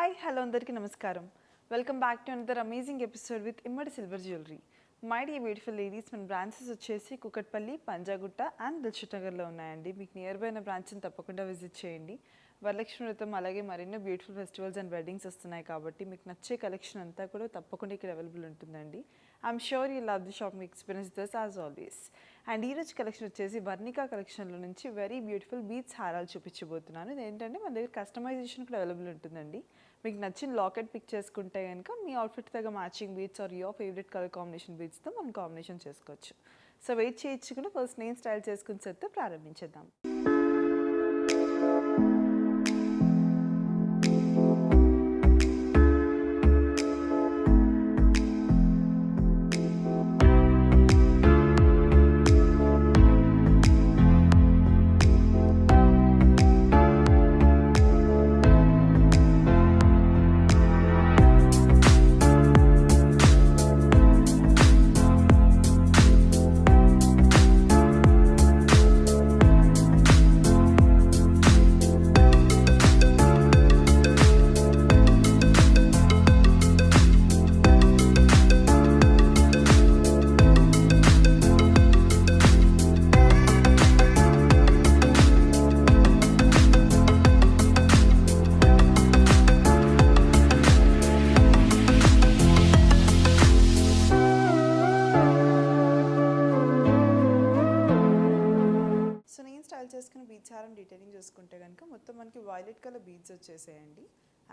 Hi hello అందరికీ నమస్కారం. Welcome back to another amazing episode with Immadi silver jewellery. My dear beautiful ladies, మన branches వచ్చేసి Kukatpally, Panjagutta and Dilsukh నగర్లో ఉన్నాయండి. మీకు నియర్ బై అయిన బ్రాంచ్ని తప్పకుండా విజిట్ చేయండి. వరలక్ష్మి వ్రతం అలాగే మరెన్నో బ్యూటిఫుల్ ఫెస్టివల్స్ అండ్ వెడ్డింగ్స్ వస్తున్నాయి కాబట్టి మీకు నచ్చే కలెక్షన్ అంతా కూడా తప్పకుండా ఇక్కడ అవైలబుల్ ఉంటుందండి. I'm sure you love the shopping experience thus as always. And ఈరోజు కలెక్షన్ వచ్చేసి వర్ణికా కలెక్షన్లో నుంచి వెరీ బ్యూటిఫుల్ బీడ్స్ హారాలు చూపించబోతున్నాను. ఇది ఏంటంటే మన దగ్గర కస్టమైజేషన్ కూడా అవైలబుల్ ఉంటుందండి. మీకు నచ్చిన లాకెట్ పిక్ చేసుకుంటే కనుక మీ అవుట్ఫిట్ తగ్గ matching beads or your favourite colour combination బీడ్స్తో మనం కాంబినేషన్ చేసుకోవచ్చు. సో వెయిట్ చేయొచ్చుకుండా ఫస్ట్ నేను స్టైల్ చేసుకుని చెప్తే ప్రారంభించేద్దాం. చేసుకుని బీడ్స్ హారం డీటెయిలింగ్ చూసుకుంటే కనుక మొత్తం మనకి వైలెట్ కలర్ బీడ్స్ వచ్చేసాయండి.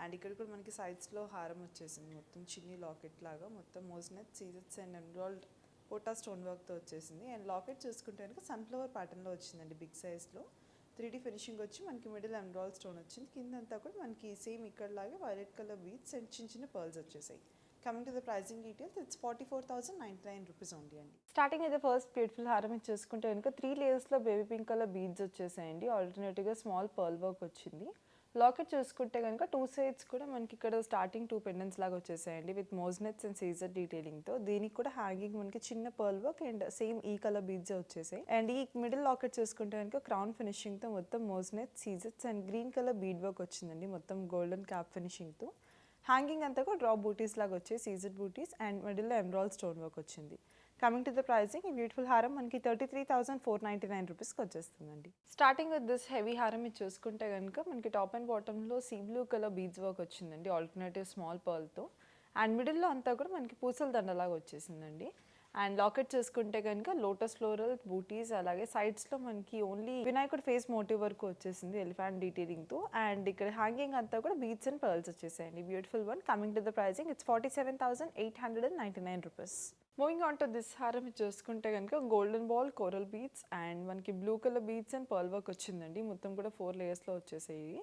అండ్ ఇక్కడ కూడా మనకి సైడ్స్లో హారం వచ్చేసింది, మొత్తం చిన్ని లాకెట్ లాగా మొత్తం మోస్నెట్ సీజెట్స్ అండ్ ఎమరాల్డ్ పోటా స్టోన్ వర్క్తో వచ్చేసింది. అండ్ లాకెట్ చూసుకుంటే కనుక సన్ఫ్లవర్ ప్యాటర్న్లో వచ్చిందండి. బిగ్ సైజ్లో 3D ఫినిషింగ్ వచ్చి మనకి మిడిల్ ఎమరాల్డ్ స్టోన్ వచ్చింది. కిందంతా కూడా మనకి సేమ్ ఇక్కడలాగే వైలెట్ కలర్ బీడ్స్ అండ్ చిన్న చిన్న పర్ల్స్ వచ్చేసాయి. Coming to the pricing details, it's 44,099 rupees only అండి. స్టార్టింగ్ అయితే ఫస్ట్ బ్యూటిఫుల్ హారం చూసుకుంటే కనుక 3 లేయర్స్లో బేబీ పింక్ కలర్ బీడ్స్ వచ్చేసాయండి. ఆల్టర్నేటివ్గా స్మాల్ పర్ల్ వర్క్ వచ్చింది. లాకెట్ చూసుకుంటే కనుక 2 సైడ్స్ కూడా మనకి ఇక్కడ స్టార్టింగ్ 2 పెండెంట్స్ లాగా వచ్చేసాయండి విత్ మోజ్నెట్స్ అండ్ సీజర్ డీటెయిలింగ్తో. దీనికి కూడా హ్యాంగింగ్ మనకి చిన్న పర్ల్ వర్క్ అండ్ సేమ్ ఈ కలర్ బీడ్స్ వచ్చేసాయి. అండ్ ఈ మిడిల్ లాకెట్ చూసుకుంటే కనుక క్రౌన్ ఫినిషింగ్తో మొత్తం మోజ్నెట్ సీజర్స్ and green colour bead work వచ్చిందండి, మొత్తం గోల్డెన్ క్యాప్ ఫినిషింగ్తో. హ్యాంగింగ్ అంతా కూడా డ్రాప్ బూటీస్ లాగా వచ్చాయి, సీజెడ్ బూటీస్ అండ్ మిడిల్లో ఎమరాల్డ్ స్టోన్ వర్క్ వచ్చింది. కమింగ్ టు ద ప్రైసింగ్, ఈ బ్యూటిఫుల్ హారం మనకి 33,499 రూపీస్కి వచ్చేస్తుందండి. స్టార్టింగ్ విత్ దిస్ హెవీ హారం ఇది చూసుకుంటే కనుక మనకి టాప్ అండ్ బాటంలో sea blue colour beads work వచ్చిందండి, ఆల్టర్నేటివ్ స్మాల్ పర్ల్తో. అండ్ మిడిల్లో అంతా కూడా మనకి పూసల దండలాగా వచ్చేసిందండి. అండ్ లాకెట్ చూసుకుంటే కనుక లోటస్ ఫ్లోరల్ బూటీస్, అలాగే సైడ్స్లో మనకి ఓన్లీ వినాయకుడు ఫేస్ మోటివ్ వరకు వచ్చేసింది ఎలిఫెంట్ డీటెయిలింగ్తో. అండ్ ఇక్కడ హ్యాంగింగ్ అంతా కూడా బీడ్స్ అండ్ పర్ల్స్ వచ్చేసాయండి. Beautiful one. Coming to the pricing, it's 47,899 rupees. Moving on to this హారం చూసుకుంటే కనుక golden ball coral beads and మనకి blue colour beads and pearl work వచ్చిందండి. మొత్తం కూడా 4 లేయర్స్లో వచ్చేసాయి.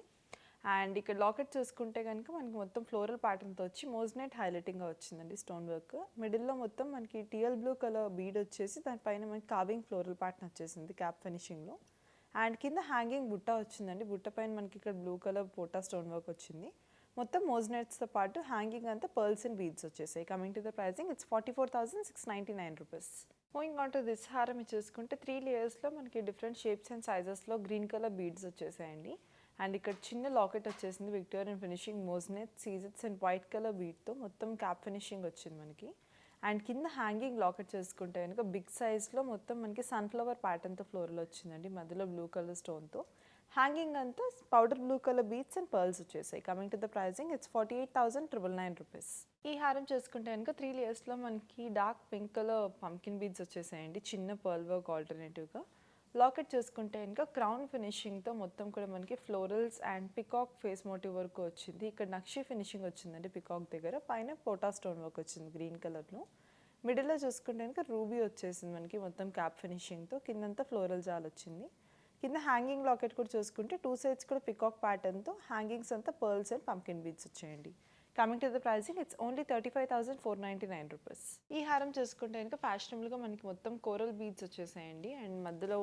అండ్ ఇక్కడ లాకెట్ చూసుకుంటే కనుక మనకి మొత్తం ఫ్లోరల్ ప్యాటర్న్తో వచ్చి మోజ్నెట్ హైలైటింగ్గా వచ్చిందండి స్టోన్ వర్క్. మిడిల్లో మొత్తం మనకి టియల్ బ్లూ కలర్ బీడ్ వచ్చేసి దానిపైన మనకి కార్వింగ్ ఫ్లోరల్ ప్యాటర్న్ వచ్చేసింది క్యాప్ ఫినిషింగ్లో. అండ్ కింద హ్యాంగింగ్ బుట్ట వచ్చిందండి, బుట్ట పైన మనకి ఇక్కడ బ్లూ కలర్ పోటా స్టోన్ వర్క్ వచ్చింది. మొత్తం మోజ్నెట్స్తో పాటు హ్యాంగింగ్ అంతా పర్ల్స్ అండ్ బీడ్స్ వచ్చేసాయి. Coming to the pricing, it's 44,699 rupees. Moving on to this హారం చూసుకుంటే 3 లేయర్స్లో మనకి డిఫరెంట్ షేప్స్ అండ్ సైజెస్లో గ్రీన్ కలర్ బీడ్స్ వచ్చేసాయండి. అండ్ ఇక్కడ చిన్న లాకెట్ వచ్చేసింది, విక్టోరియన్ ఫినిషింగ్ మోజ్నెట్ సీజెట్స్ అండ్ వైట్ కలర్ బీడ్తో మొత్తం క్యాప్ ఫినిషింగ్ వచ్చింది మనకి. అండ్ కింద హ్యాంగింగ్ లాకెట్ చేసుకుంటే కనుక బిగ్ సైజ్లో మొత్తం మనకి సన్ఫ్లవర్ ప్యాటర్న్తో ఫ్లోరల్ వచ్చిందండి, మధ్యలో బ్లూ కలర్ స్టోన్తో. హ్యాంగింగ్ అంతా powder blue colour beads and pearls వచ్చేసాయి. Coming to the pricing, it's 48,999 rupees. ఈ హారం చేసుకుంటే కనుక 3 లేయర్స్లో మనకి dark pink colour pumpkin beads వచ్చేసాయండి, చిన్న పర్ల్ వర్క్ ఆల్టర్నేటివ్గా. లాకెట్ చూసుకుంటే ఇంకా క్రౌన్ ఫినిషింగ్తో మొత్తం కూడా మనకి florals and peacock face motif వరకు వచ్చింది. ఇక్కడ నక్షి ఫినిషింగ్ వచ్చిందండి పికాక్ దగ్గర, పైన పోటా స్టోన్ వర్క్ వచ్చింది గ్రీన్ కలర్లో. మిడిల్లో చూసుకుంటే కనుక రూబీ వచ్చేసింది మనకి మొత్తం క్యాప్ ఫినిషింగ్తో, కిందంతా ఫ్లోరల్ జాల్ వచ్చింది. కింద హ్యాంగింగ్ లాకెట్ కూడా చూసుకుంటే 2 సైడ్స్ కూడా పికాక్ ప్యాటర్న్తో హ్యాంగింగ్స్ అంతా పర్ల్స్ అండ్ పంకిన్ బీడ్స్ వచ్చేయండి. Coming to the pricing, it's only 35,499 rupees. ఈ హారం చూసుకుంటే కనుక ఫ్యాషనబుల్గా మనకి మొత్తం కోరల్ బీడ్స్ వచ్చేసాయండి. అండ్ మధ్యలో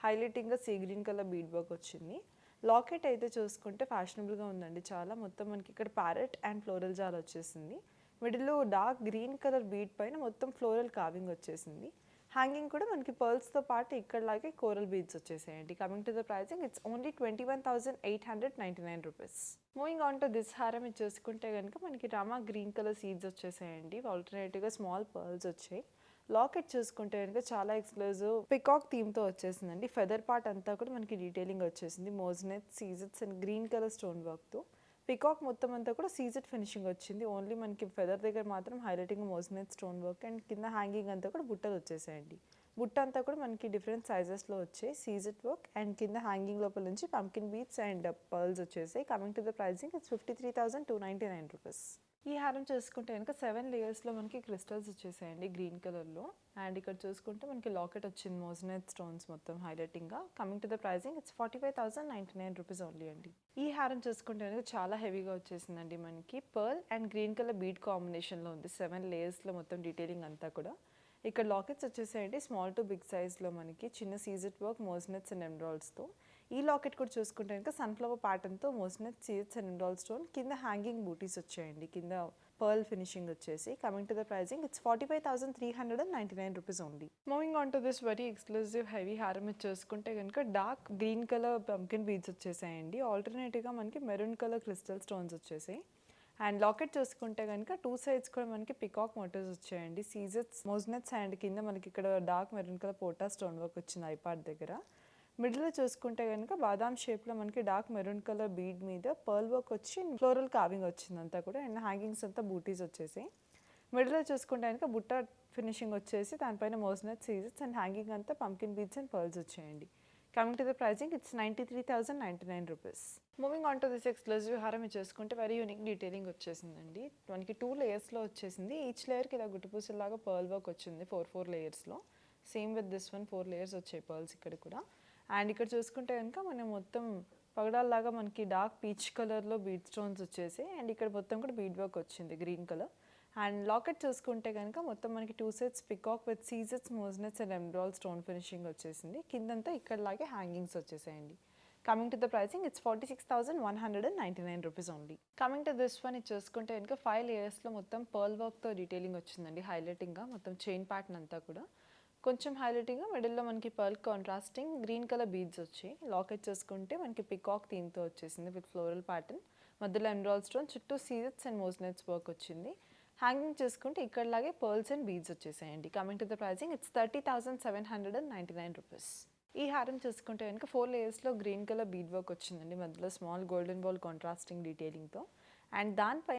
హైలైటింగ్గా sea green colour bead work వచ్చింది. లాకెట్ అయితే చూసుకుంటే ఫ్యాషనబుల్గా ఉందండి చాలా, మొత్తం మనకి ఇక్కడ ప్యారెట్ అండ్ ఫ్లోరల్ జాల్ వచ్చేసింది. మిడిల్లో డార్క్ గ్రీన్ కలర్ బీడ్ పైన మొత్తం ఫ్లోరల్ కార్వింగ్ వచ్చేసింది. హ్యాంగింగ్ కూడా మనకి పర్ల్స్తో పాటు ఇక్కడలాగే కోరల్ బీడ్స్ వచ్చేసాయండి. Coming to the pricing it's only 21,899 rupees. Moving on to this హారం ఇది చూసుకుంటే కనుక మనకి రామా గ్రీన్ కలర్ సీడ్స్ వచ్చేసాయండి. ఆల్టర్నేటివ్గా స్మాల్ పర్ల్స్ వచ్చాయి. లాకెట్ చూసుకుంటే కనుక చాలా ఎక్స్క్లూజివ్ పికాక్ థీమ్తో వచ్చేసిందండి. ఫెదర్ పార్ట్ అంతా కూడా మనకి డీటెయిలింగ్ వచ్చేసింది. మోజ్నెట్, సీజెట్స్ అండ్ గ్రీన్ కలర్ స్టోన్ వర్క్తో. పికాక్ మొత్తం అంతా కూడా సీజెడ్ ఫినిషింగ్ వచ్చింది. ఓన్లీ మనకి ఫెదర్ దగ్గర మాత్రం హైలైటింగ్ మోజ్నెట్ స్టోన్ వర్క్ అండ్ కింద హ్యాంగింగ్ అంతా కూడా బుట్టలు వచ్చేసాయండి. బుట్ట అంతా కూడా మనకి డిఫరెంట్ సైజెస్లో వచ్చాయి. సీజెడ్ వర్క్ అండ్ కింద హ్యాంగింగ్ లోపల నుంచి పంకిన్ బీట్స్ అండ్ పర్ల్స్ వచ్చేసాయి. Coming to the pricing it's 53,299 rupees. ఈ హారం చూసుకుంటే కనుక 7 లేయర్స్లో మనకి క్రిస్టల్స్ వచ్చేసాయండి గ్రీన్ కలర్లో. అండ్ ఇక్కడ చూసుకుంటే మనకి లాకెట్ వచ్చింది మోజ్నెట్ స్టోన్స్ మొత్తం హైలైటింగ్గా. Coming to the pricing it's 45,099 rupees only అండి. ఈ హారం చూసుకుంటే కనుక చాలా హెవీగా వచ్చేసిందండి. మనకి pearl and green colour bead కాంబినేషన్లో ఉంది. 7 లేయర్స్లో మొత్తం డీటెయిలింగ్ అంతా కూడా. ఇక్కడ లాకెట్స్ వచ్చేసాయండి స్మాల్ టు బిగ్ సైజ్లో మనకి చిన్న సీజెడ్ వర్క్ మోజ్నెట్స్ అండ్ ఎమరాల్డ్స్తో. ఈ లాకెట్ కూడా చూసుకుంటే కనుక సన్ఫ్లవర్ ప్యాటర్న్తో మోజ్నెట్, సీజెట్స్ అండ్ ఎమరాల్డ్ స్టోన్ కింద హ్యాంగింగ్ బూటీస్ వచ్చాయండి. కింద పర్ల్ ఫినిషింగ్ వచ్చేసి. Coming to the pricing it's 45,399 rupees only. Moving on to this very exclusive heavy హారం ఇది చూసుకుంటే కనుక dark green colour pumpkin beads వచ్చేసాయండి. ఆల్టర్నేటివ్గా మనకి మెరూన్ కలర్ క్రిస్టల్ స్టోన్స్ వచ్చేసాయి. అండ్ లాకెట్ చూసుకుంటే కనుక 2 సైడ్స్ కూడా మనకి పికాక్ మోటివ్స్ వచ్చాయండి. సీజెట్స్, మోజ్నెట్స్ అండ్ కింద మనకి ఇక్కడ డార్క్ మెరూన్ కలర్ పోటా స్టోన్ వర్క్ వచ్చింది ఐపార్ట్ దగ్గర. మిడిల్లో చూసుకుంటే కనుక బాదాం షేప్లో మనకి డార్క్ మెరూన్ కలర్ బీడ్ మీద పర్ల్ వర్క్ వచ్చి ఫ్లోరల్ కార్వింగ్ వచ్చింది అంతా కూడా. అండ్ హ్యాంగింగ్స్ అంతా బూటీస్ వచ్చేసి. మిడిల్లో చూసుకుంటే కనుక బుట్ట ఫినిషింగ్ వచ్చేసి దానిపైన మోజ్నెట్, సీజెట్స్ అండ్ హ్యాంగింగ్ అంతా పంకిన్ బీడ్స్ అండ్ పర్ల్స్ వచ్చాయండి. Coming to the pricing it's 93,099 rupees. Moving on to this exclusive హారం ఇది చూసుకుంటే వెరీ యూనిక్ డీటెయిలింగ్ వచ్చేసిందండి. మనకి 2 లేయర్స్లో వచ్చేసింది. ఈచ్ లేయర్కి ఇలా గుట్టుపూసలాగా పర్ల్ వర్క్ వచ్చింది 4 లేయర్స్లో. Same with this one 4 layers వచ్చాయి పర్ల్స్ ఇక్కడ కూడా. అండ్ ఇక్కడ చూసుకుంటే కనుక మనం మొత్తం పగడాల్లాగా మనకి డార్క్ పీచ్ కలర్లో బీడ్ స్టోన్స్ వచ్చేసి అండ్ ఇక్కడ మొత్తం కూడా బీడ్ వర్క్ వచ్చింది గ్రీన్ కలర్. అండ్ లాకెట్ చూసుకుంటే కనుక మొత్తం మనకి 2 సెట్స్ పికాక్ విత్ సీజెట్స్, మోజ్నెట్స్ అండ్ ఎమరాల్డ్ స్టోన్ ఫినిషింగ్ వచ్చేసింది. కిందంతా ఇక్కడలాగే హ్యాంగింగ్స్ వచ్చేసాయండి. Coming to the pricing it's 46,199 rupees only. Coming to this one ఇది చూసుకుంటే కనుక 5 లేయర్స్లో మొత్తం పర్ల్ వర్క్తో డీటెయిలింగ్ వచ్చిందండి. హైలైటింగ్గా మొత్తం చైన్ ప్యాటర్న్ అంతా కూడా కొంచెం హైలైటింగ్గా మిడిల్లో మనకి pearl contrasting green colour beads వచ్చాయి. లాకెట్ చూసుకుంటే మనకి పికాక్ థీమ్తో వచ్చేసింది విత్ ఫ్లోరల్ ప్యాటర్న్. మధ్యలో ఎమరాల్డ్ స్టోన్, చుట్టూ సీజెట్స్ అండ్ మోజ్నెట్స్ వర్క్ వచ్చింది. హ్యాంగింగ్ చేసుకుంటే ఇక్కడలాగే పర్ల్స్ అండ్ బీడ్స్ వచ్చేసాయండి. Coming to the pricing it's 30,799 rupees. ఈ హారం చూసుకుంటే కనుక 4 లేయర్స్లో గ్రీన్ కలర్ బీడ్ వర్క్ వచ్చిందండి. మధ్యలో స్మాల్ గోల్డెన్ బాల్ కాంట్రాస్టింగ్ డీటెయిలింగ్తో. అండ్ దానిపై